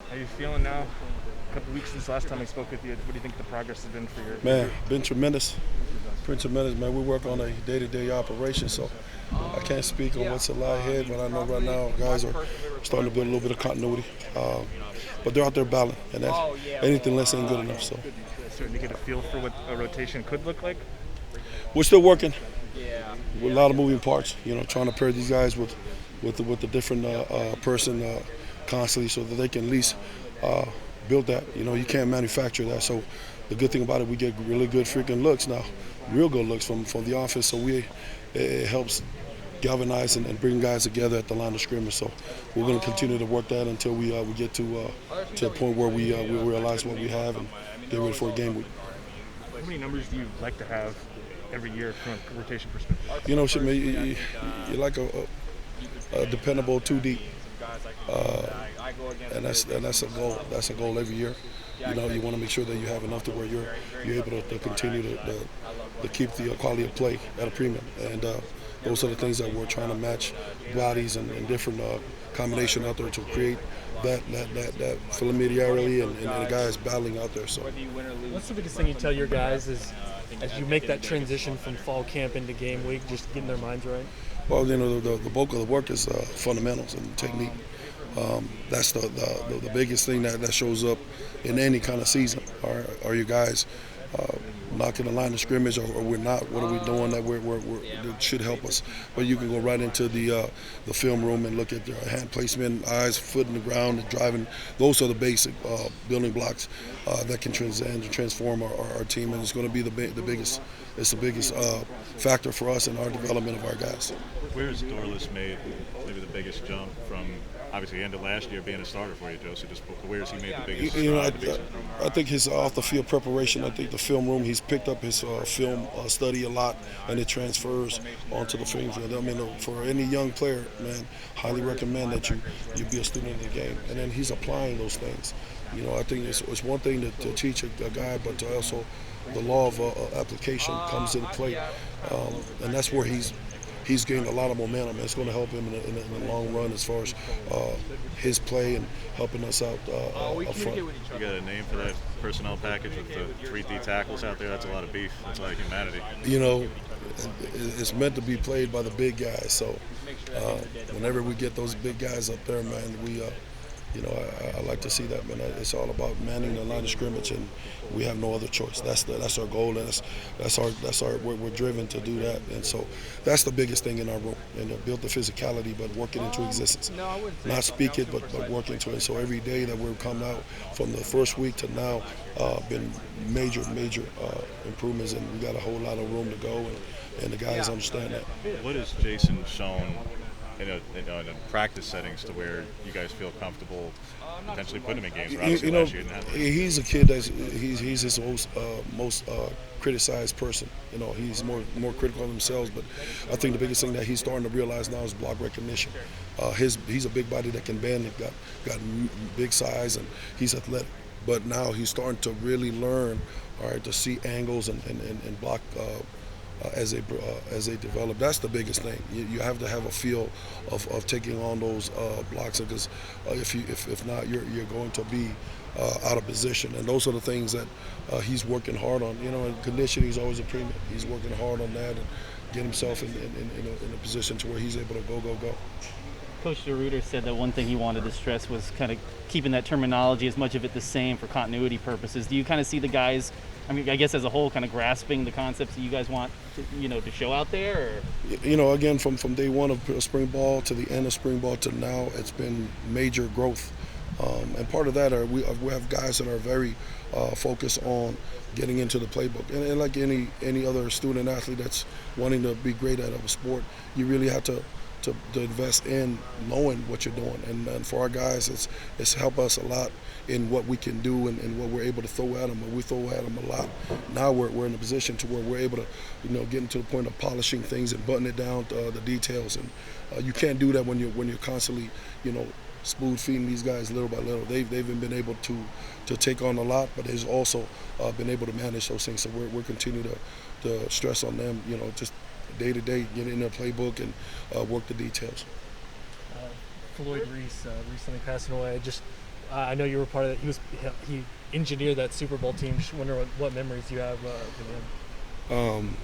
How you feeling now? A couple weeks since last time I spoke with you. What do you think the progress has been for your Man, been tremendous. Been tremendous, man. We work on a day-to-day operation, so I can't speak on what's a lie ahead, but I know right now guys are starting to build a little bit of continuity. But they're out there battling, and anything less ain't good enough. So starting to get a feel for what a rotation could look like? we're still working with a lot of moving parts. Trying to pair these guys with the different person constantly, so that they can at least build that. You can't manufacture that. So the good thing about it, we get really good freaking looks now, real good looks from the offense. So it helps galvanize and bring guys together at the line of scrimmage. So we're going to continue to work that until we get to a point where we realize what we have and get ready for a game week. How many numbers do you like to have every year from a rotation perspective? Shit, man, you're like a dependable 2 deep, and that's a goal. That's a goal every year. You want to make sure that you have enough to where you're able to continue to keep the quality of play at a premium. And those are the things that we're trying to match bodies and different combination out there to create that familiarity and the guys battling out there. So what's the biggest thing you tell your guys as you make that transition from fall camp into game week, just getting their minds right? Well, the bulk of the work is fundamentals and technique. That's the biggest thing that shows up in any kind of season. Are you guys knocking the line of scrimmage, or we're not? What are we doing that should help us? But you can go right into the film room and look at their hand placement, eyes, foot in the ground, and driving. Those are the basic building blocks that can transform our team, and it's going to be the biggest. It's the biggest factor for us in our development of our guys. Where's Dorless made maybe the biggest jump from? Obviously, end of last year being a starter for you, Joe. So just where's he made the biggest stride? I think his off the field preparation. I think the film room. He's picked up his film study a lot, and it transfers onto the film field. I mean, for any young player, man, highly recommend that you be a student of the game, and then he's applying those things. I think it's one thing to teach a guy, but to also the law of application comes into play, and that's where he's gained a lot of momentum. It's going to help him in the long run as far as his play and helping us out up front. You got a name for that personnel package with the 3D tackles out there? That's a lot of beef. That's a lot of humanity. It's meant to be played by the big guys. So whenever we get those big guys up there, man, I like to see that, man. It's all about manning the line of scrimmage, and we have no other choice. That's our goal, and we're driven to do that. And so that's the biggest thing in our room, and build the physicality, but work it into existence. Not speak it, but work into it. So every day that we've come out from the first week to now, been major improvements, and we got a whole lot of room to go, and the guys understand that. What has Jason shown in practice settings to where you guys feel comfortable potentially putting him in games? Obviously last year didn't have it. He's a kid he's his most criticized person. He's more critical of himself, but I think the biggest thing that he's starting to realize now is block recognition. He's a big body that can bend, and got big size, and he's athletic. But now he's starting to really learn, to see angles and block as they develop. That's the biggest thing. You have to have a feel of taking on those blocks, because if not, you're going to be out of position. And those are the things that he's working hard on. And conditioning is always a premium. He's working hard on that and get himself in a position to where he's able to go. Coach DeRuiter said that one thing he wanted to stress was kind of keeping that terminology, as much of it the same for continuity purposes. Do you kind of see the guys, I guess as a whole, kind of grasping the concepts that you guys want to show out there? Or? Again, from day one of spring ball to the end of spring ball to now, it's been major growth. And part of that we have guys that are very focused on getting into the playbook. And like any other student athlete that's wanting to be great at a sport, you really have to invest in knowing what you're doing. And for our guys, it's helped us a lot in what we can do and what we're able to throw at them. And we throw at them a lot. Now we're in a position to where we're able to get into the point of polishing things and buttoning it down to the details. And you can't do that when you're constantly spoon feeding these guys little by little. They've been able to take on a lot, but they've also been able to manage those things. So we're continuing to stress on them, just day to day, get in their playbook and work the details. Floyd Reese recently passing away. Just I know you were part of that. He engineered that Super Bowl team. Just wonder what memories you have with him.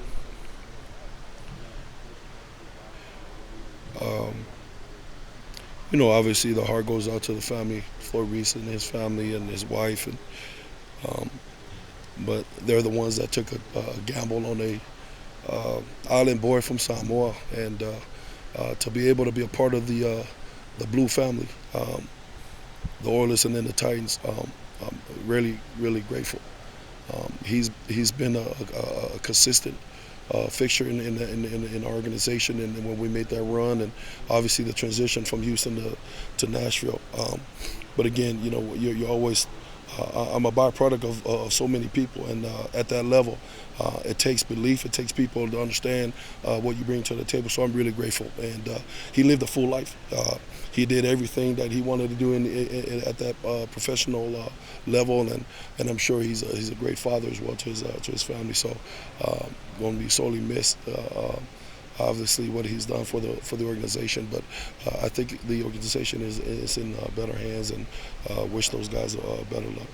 You know, obviously the heart goes out to the family, Floyd, Reese and his family and his wife, and but they're the ones that took a gamble on a island boy from Samoa, and to be able to be a part of the Blue family, the Oilers and then the Titans, I'm really, really grateful. He's been a consistent fixture in our organization, and when we made that run, and obviously the transition from Houston to Nashville. But again, you know, you're always. I'm a byproduct of so many people, and at that level, it takes belief. It takes people to understand what you bring to the table. So I'm really grateful, and he lived a full life. He did everything that he wanted to do at that professional level, and I'm sure he's a great father as well to his family. So going to be sorely missed. Obviously, what he's done for the organization, but I think the organization is in better hands, and wish those guys better luck.